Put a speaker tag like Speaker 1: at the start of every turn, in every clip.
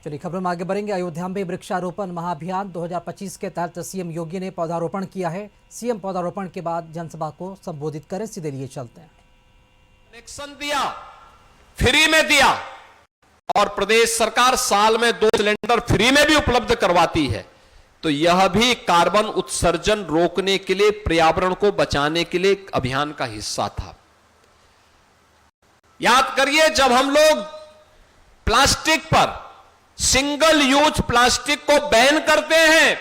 Speaker 1: चलिए खबर में आगे बढ़ेंगे। अयोध्या में वृक्षारोपण महाअभियान 2025 के तहत सीएम योगी ने पौधारोपण किया है। सीएम पौधारोपण के बाद जनसभा को संबोधित करें, सीधे लिए चलते हैं।
Speaker 2: कनेक्शन दिया, फ्री में दिया और प्रदेश सरकार साल में 2 सिलेंडर फ्री में भी उपलब्ध करवाती है, तो यह भी कार्बन उत्सर्जन रोकने के लिए, पर्यावरण को बचाने के लिए अभियान का हिस्सा था। याद करिए, जब हम लोग प्लास्टिक पर, सिंगल यूज प्लास्टिक को बैन करते हैं,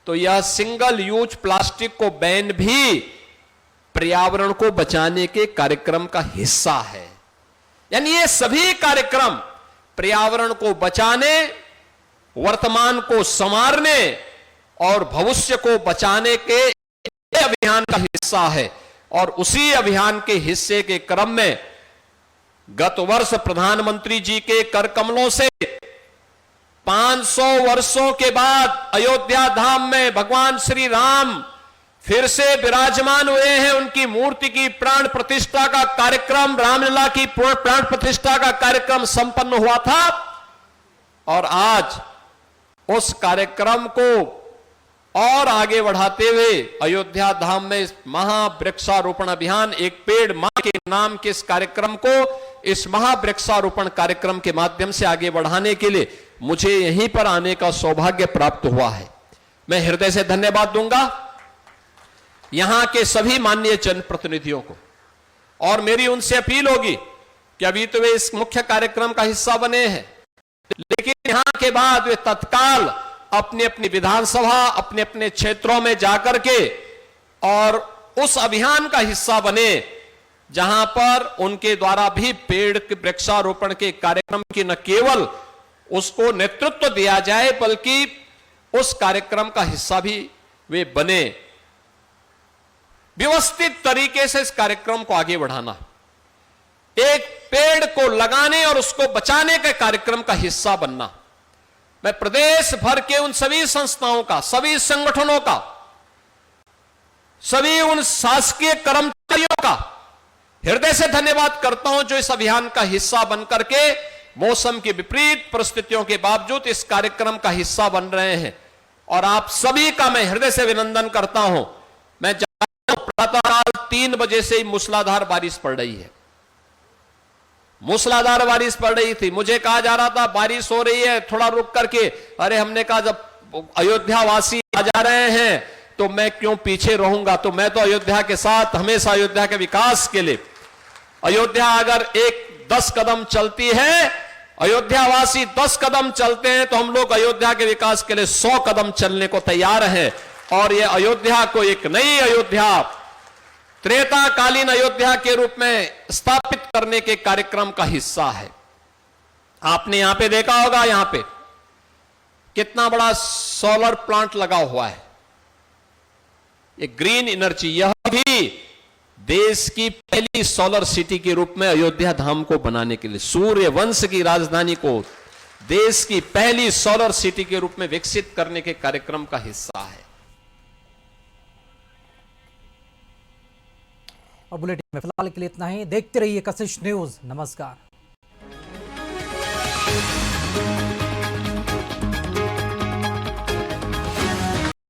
Speaker 2: तो यह सिंगल यूज प्लास्टिक को बैन भी पर्यावरण को बचाने के कार्यक्रम का हिस्सा है। यानी ये सभी कार्यक्रम पर्यावरण को बचाने, वर्तमान को संवारने और भविष्य को बचाने के अभियान का हिस्सा है। और उसी अभियान के हिस्से के क्रम में गत वर्ष प्रधानमंत्री जी के कर कमलों से 500 वर्षों के बाद अयोध्या धाम में भगवान श्री राम फिर से विराजमान हुए हैं। उनकी मूर्ति की प्राण प्रतिष्ठा का कार्यक्रम, रामलला की प्राण प्रतिष्ठा का कार्यक्रम संपन्न हुआ था और आज उस कार्यक्रम को और आगे बढ़ाते हुए अयोध्या धाम में महावृक्षारोपण अभियान, एक पेड़ मां के नाम के इस कार्यक्रम को, इस महावृक्षारोपण कार्यक्रम के माध्यम से आगे बढ़ाने के लिए मुझे यहीं पर आने का सौभाग्य प्राप्त हुआ है। मैं हृदय से धन्यवाद दूंगा यहां के सभी माननीय जनप्रतिनिधियों को, और मेरी उनसे अपील होगी कि अभी तो वे इस मुख्य कार्यक्रम का हिस्सा बने हैं, लेकिन यहां के बाद वे तत्काल अपनी अपनी विधानसभा, अपने अपने क्षेत्रों में जाकर के और उस अभियान का हिस्सा बने जहां पर उनके द्वारा भी पेड़ के वृक्षारोपण के कार्यक्रम की न केवल उसको नेतृत्व दिया जाए, बल्कि उस कार्यक्रम का हिस्सा भी वे बने। व्यवस्थित तरीके से इस कार्यक्रम को आगे बढ़ाना, एक पेड़ को लगाने और उसको बचाने के कार्यक्रम का हिस्सा बनना। मैं प्रदेश भर के उन सभी संस्थाओं का, सभी संगठनों का, सभी उन शासकीय कर्मचारियों का हृदय से धन्यवाद करता हूं जो इस अभियान का हिस्सा बनकर के मौसम की विपरीत परिस्थितियों के बावजूद इस कार्यक्रम का हिस्सा बन रहे हैं। और आप सभी का मैं हृदय से अभिनंदन करता हूं। मैं जानता हूं प्रातःकाल 3 बजे से ही मूसलाधार बारिश पड़ रही है, मूसलाधार बारिश पड़ रही थी। मुझे कहा जा रहा था बारिश हो रही है, थोड़ा रुक करके। अरे हमने कहा जब अयोध्या वासी आ जा रहे हैं तो मैं क्यों पीछे रहूंगा, तो मैं तो अयोध्या के साथ, हमेशा अयोध्या के विकास के लिए। अयोध्या अगर 10 कदम चलती है, अयोध्या वासी 10 कदम चलते हैं, तो हम लोग अयोध्या के विकास के लिए 100 कदम चलने को तैयार हैं। और ये अयोध्या को एक नई अयोध्या, त्रेताकालीन अयोध्या के रूप में स्थापित करने के कार्यक्रम का हिस्सा है। आपने यहां पे देखा होगा, यहां पे कितना बड़ा सोलर प्लांट लगा हुआ है। ये ग्रीन एनर्जी, यह भी देश की पहली सोलर सिटी के रूप में अयोध्या धाम को बनाने के लिए, सूर्य वंश की राजधानी को देश की पहली सोलर सिटी के रूप में विकसित करने के कार्यक्रम का हिस्सा है।
Speaker 1: और बुलेटिन में फिलहाल के लिए इतना ही। देखते रहिए कशिश न्यूज। नमस्कार।